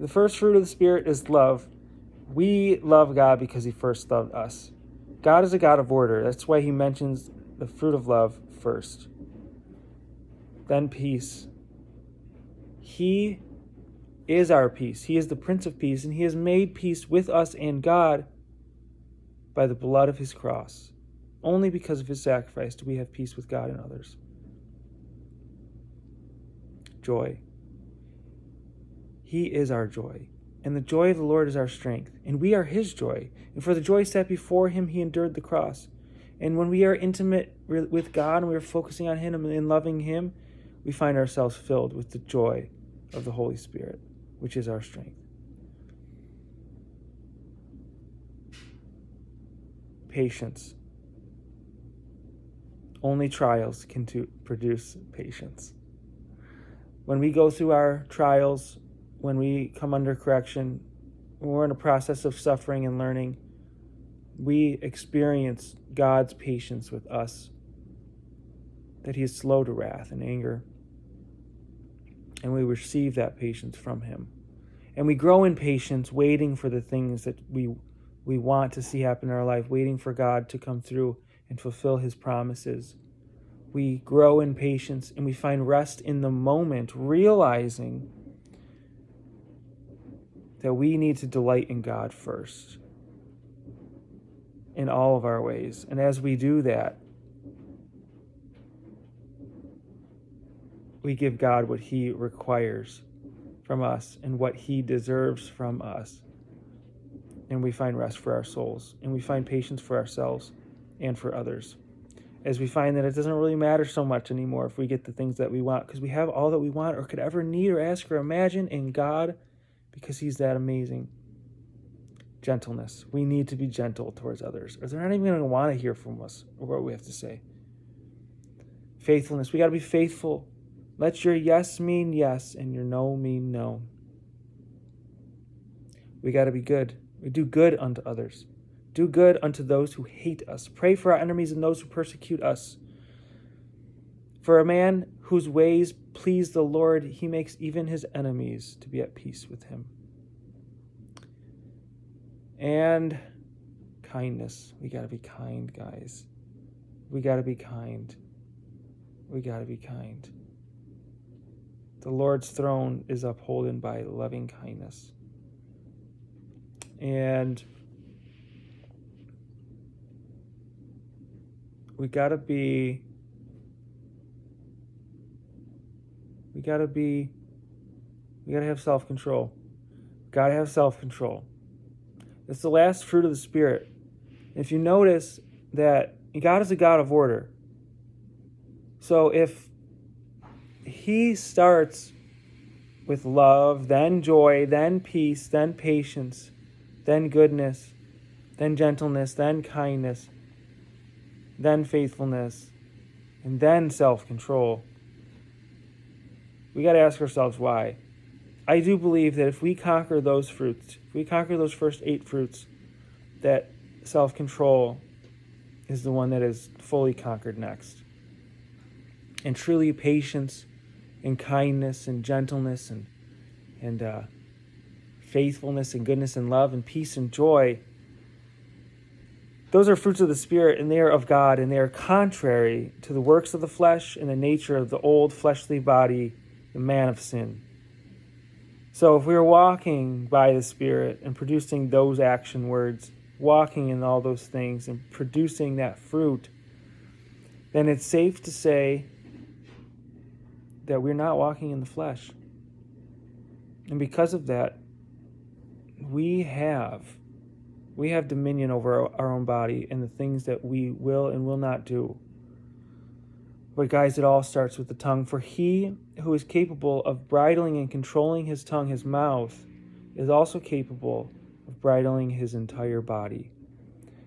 The first fruit of the Spirit is love. We love God because he first loved us. God is a God of order. That's why he mentions the fruit of love first. Then peace. He is our peace. He is the Prince of Peace, and he has made peace with us and God by the blood of his cross. Only because of his sacrifice do we have peace with God and others. Joy. He is our joy, and the joy of the Lord is our strength, and we are his joy. And for the joy set before him, he endured the cross. And when we are intimate with God and we are focusing on him and loving him, we find ourselves filled with the joy of the Holy Spirit, which is our strength. Patience. Only trials can produce patience. When we go through our trials, when we come under correction, when we're in a process of suffering and learning, we experience God's patience with us, that he is slow to wrath and anger, and we receive that patience from him. And we grow in patience, waiting for the things that we want to see happen in our life, waiting for God to come through and fulfill his promises. We grow in patience, and we find rest in the moment, realizing that we need to delight in God first in all of our ways. And as we do that, we give God what he requires from us and what he deserves from us. And we find rest for our souls, and we find patience for ourselves and for others. As we find that it doesn't really matter so much anymore if we get the things that we want, because we have all that we want or could ever need or ask or imagine in God, because he's that amazing. Gentleness. We need to be gentle towards others, or they're not even going to want to hear from us or what we have to say. Faithfulness. We got to be faithful. Let your yes mean yes and your no mean no. We got to be good. We do good unto others. Do good unto those who hate us. Pray for our enemies and those who persecute us. For a man whose ways please the Lord, he makes even his enemies to be at peace with him. And kindness. We got to be kind, guys. We got to be kind. We got to be kind. The Lord's throne is upholden by loving kindness. And we got to have self-control. Got to have self-control. It's the last fruit of the Spirit. If you notice that God is a God of order. So if he starts with love, then joy, then peace, then patience, then goodness, then gentleness, then kindness, then faithfulness, and then self-control, we got to ask ourselves why. I do believe that if we conquer those fruits, if we conquer those first 8 fruits, that self-control is the one that is fully conquered next. And truly patience and kindness and gentleness and faithfulness and goodness and love and peace and joy, those are fruits of the Spirit, and they are of God, and they are contrary to the works of the flesh and the nature of the old fleshly body, the man of sin. So if we're walking by the Spirit and producing those action words, walking in all those things and producing that fruit, then it's safe to say that we're not walking in the flesh. And because of that, we have dominion over our own body and the things that we will and will not do. But guys, it all starts with the tongue. For he who is capable of bridling and controlling his tongue, his mouth, is also capable of bridling his entire body.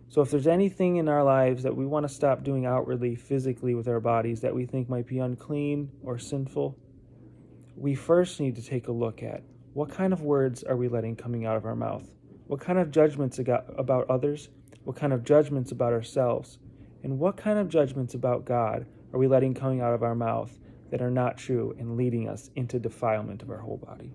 So if there's anything in our lives that we want to stop doing outwardly, physically with our bodies that we think might be unclean or sinful, we first need to take a look at what kind of words are we letting coming out of our mouth? What kind of judgments about others? What kind of judgments about ourselves? And what kind of judgments about God are we letting coming out of our mouth that are not true and leading us into defilement of our whole body?